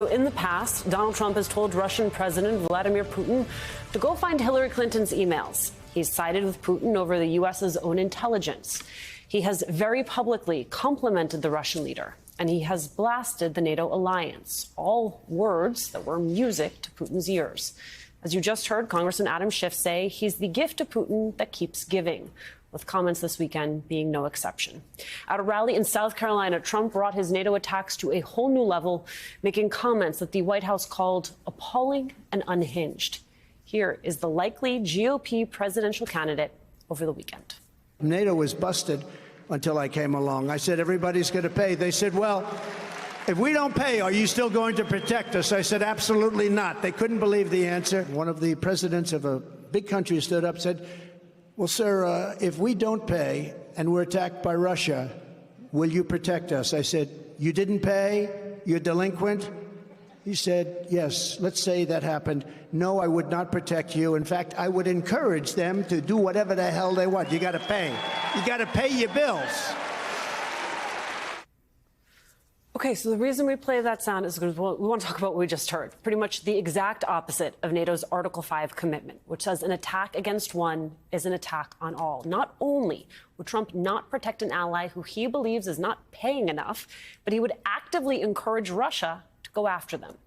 In the past, Donald Trump has told Russian President Vladimir Putin to go find Hillary Clinton's emails. He's sided with Putin over the U.S.'s own intelligence. He has very publicly complimented the Russian leader, and he has blasted the NATO alliance, all words that were music to Putin's ears. As you just heard Congressman Adam Schiff say, he's the gift to Putin that keeps giving, with comments this weekend being no exception. At a rally in South Carolina, Trump brought his NATO attacks to a whole new level, making comments that the White House called appalling and unhinged. Here is the likely GOP presidential candidate over the weekend. NATO was busted until I came along. I said, everybody's going to pay. They said, well, if we don't pay, are you still going to protect us? I said, absolutely not. They couldn't believe the answer. One of the presidents of a big country stood up and said, well, sir, if we don't pay and we're attacked by Russia, will you protect us? I said, you didn't pay? You're delinquent? He said, yes, let's say that happened. No, I would not protect you. In fact, I would encourage them to do whatever the hell they want. You got to pay. You got to pay your bills. Okay, so the reason we play that sound is because we want to talk about what we just heard. Pretty much the exact opposite of NATO's Article 5 commitment, which says an attack against one is an attack on all. Not only would Trump not protect an ally who he believes is not paying enough, but he would actively encourage Russia to go after them.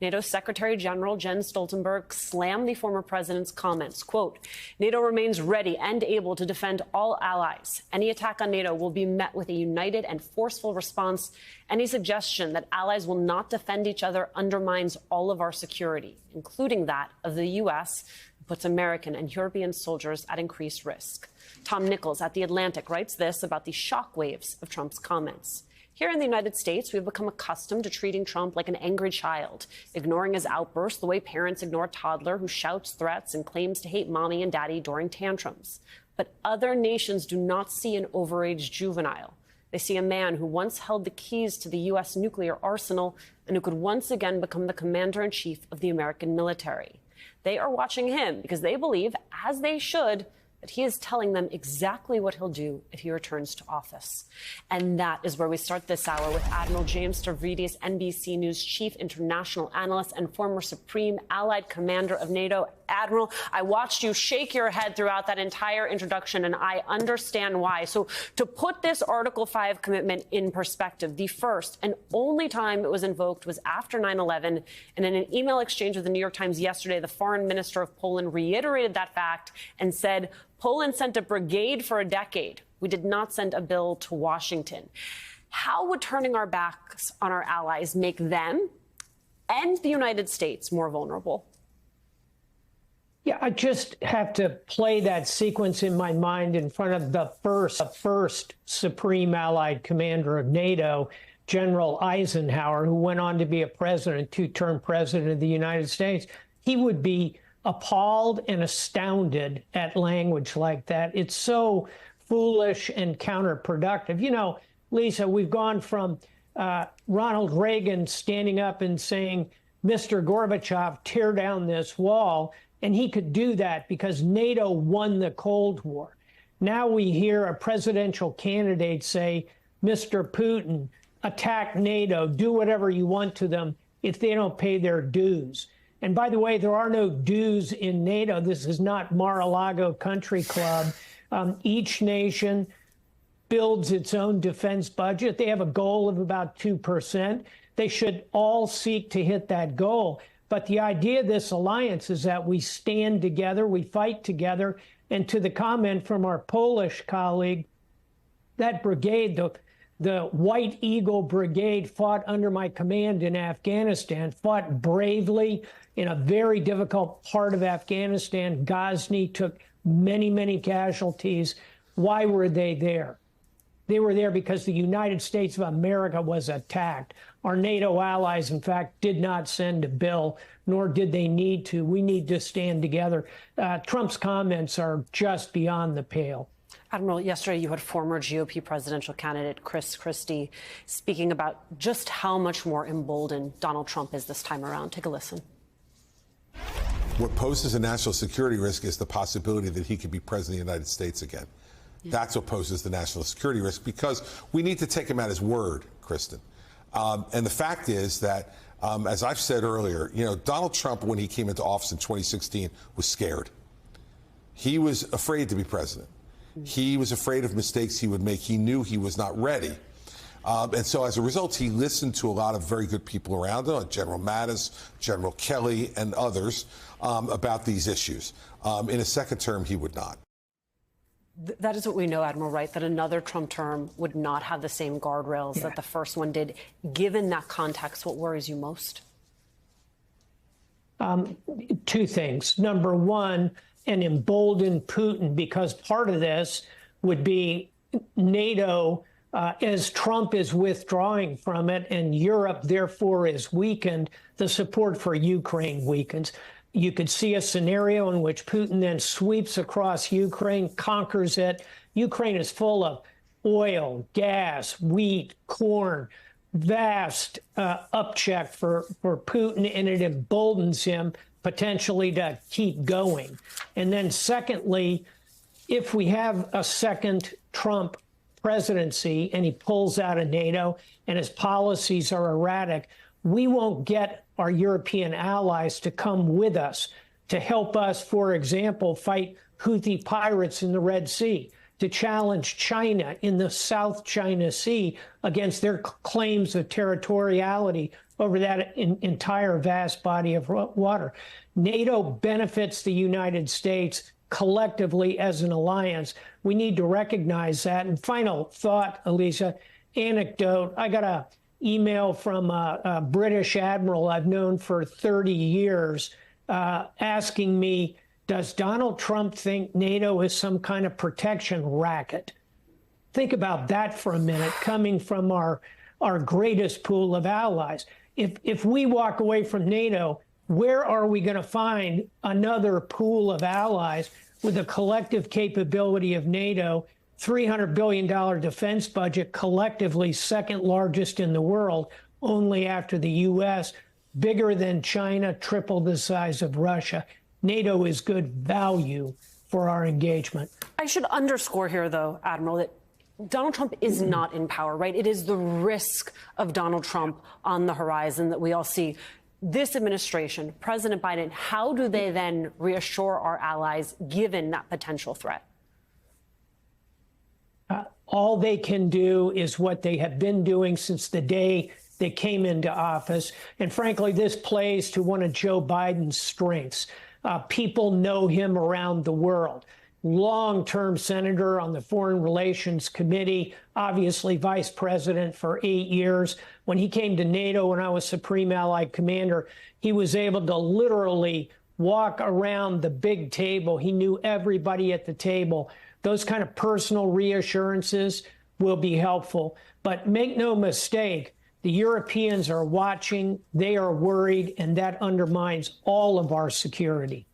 NATO Secretary General Jens Stoltenberg slammed the former president's comments, quote, NATO remains ready and able to defend all allies. Any attack on NATO will be met with a united and forceful response. Any suggestion that allies will not defend each other undermines all of our security, including that of the U.S., and puts American and European soldiers at increased risk. Tom Nichols at The Atlantic writes this about the shockwaves of Trump's comments. Here in the United States, we've become accustomed to treating Trump like an angry child, ignoring his outbursts the way parents ignore a toddler who shouts threats and claims to hate mommy and daddy during tantrums. But other nations do not see an overaged juvenile. They see a man who once held the keys to the U.S. nuclear arsenal and who could once again become the commander-in-chief of the American military. They are watching him because they believe, as they should, that he is telling them exactly what he'll do if he returns to office. And that is where we start this hour with Admiral James Stavridis, NBC News chief international analyst and former Supreme Allied Commander of NATO. Admiral, I watched you shake your head throughout that entire introduction, and I understand why. So to put this Article 5 commitment in perspective, the first and only time it was invoked was after 9/11. And in an email exchange with the New York Times yesterday, the foreign minister of Poland reiterated that fact and said, Poland sent a brigade for a decade. We did not send a bill to Washington. How would turning our backs on our allies make them and the United States more vulnerable? Yeah, I just have to play that sequence in my mind in front of the first Supreme Allied Commander of NATO, General Eisenhower, who went on to be a president, two-term president of the United States. He would be appalled and astounded at language like that. It's so foolish and counterproductive. You know, Lisa, we've gone from Ronald Reagan standing up and saying, Mr. Gorbachev, tear down this wall. And he could do that because NATO won the Cold War. Now we hear a presidential candidate say, Mr. Putin, attack NATO, do whatever you want to them if they don't pay their dues. And by the way, there are no dues in NATO. This is not Mar-a-Lago Country Club. Each nation builds its own defense budget. They have a goal of about 2%. They should all seek to hit that goal. But the idea of this alliance is that we stand together, we fight together. And to the comment from our Polish colleague, that brigade, the White Eagle Brigade, fought under my command in Afghanistan, fought bravely in a very difficult part of Afghanistan. Ghazni took many, many casualties. Why were they there? They were there because the United States of America was attacked. Our NATO allies, in fact, did not send a bill, nor did they need to. We need to stand together. Trump's comments are just beyond the pale. Admiral, yesterday you had former GOP presidential candidate Chris Christie speaking about just how much more emboldened Donald Trump is this time around. Take a listen. What poses a national security risk is the possibility that he could be president of the United States again. Yeah. That's what poses the national security risk, because we need to take him at his word, Kristen. And the fact is that As I've said earlier, Donald Trump, when he came into office in 2016, was scared. He was afraid to be president. He was afraid of mistakes he would make. He knew he was not ready. And so as a result, he listened to a lot of very good people around him, like General Mattis, General Kelly, and others, about these issues. In a second term, he would not. That is what we know, Admiral, right? That another Trump term would not have the same guardrails that the first one did. Given that context, what worries you most? Two things. Number one, an emboldened Putin, because part of this would be NATO, as Trump is withdrawing from it and Europe, therefore, is weakened, the support for Ukraine weakens. You could see a scenario in which Putin then sweeps across Ukraine, conquers it. Ukraine is full of oil, gas, wheat, corn, vast upcheck for Putin, and it emboldens him potentially to keep going. And then secondly, if we have a second Trump presidency and he pulls out of NATO and his policies are erratic, we won't get our European allies to come with us to help us, for example, fight Houthi pirates in the Red Sea, to challenge China in the South China Sea against their claims of territoriality over that entire vast body of water. NATO benefits the United States collectively as an alliance. We need to recognize that. And final thought, Alicia, anecdote. I got a email from a British admiral I've known for 30 years asking me, does Donald Trump think NATO is some kind of protection racket? Think about that for a minute, coming from our greatest pool of allies. If we walk away from NATO, where are we going to find another pool of allies with the collective capability of NATO, $300 billion defense budget, collectively second largest in the world, only after the U.S., bigger than China, triple the size of Russia? NATO is good value for our engagement. I should underscore here, though, Admiral, that Donald Trump is not in power, right? It is the risk of Donald Trump on the horizon that we all see. This administration, President Biden, how do they then reassure our allies given that potential threat? All they can do is what they have been doing since the day they came into office. And frankly, this plays to one of Joe Biden's strengths. People know him around the world. Long-term senator on the Foreign Relations Committee, obviously vice president for 8 years. When he came to NATO, when I was Supreme Allied Commander, he was able to literally walk around the big table. He knew everybody at the table. Those kind of personal reassurances will be helpful. But make no mistake, the Europeans are watching, they are worried, and that undermines all of our security.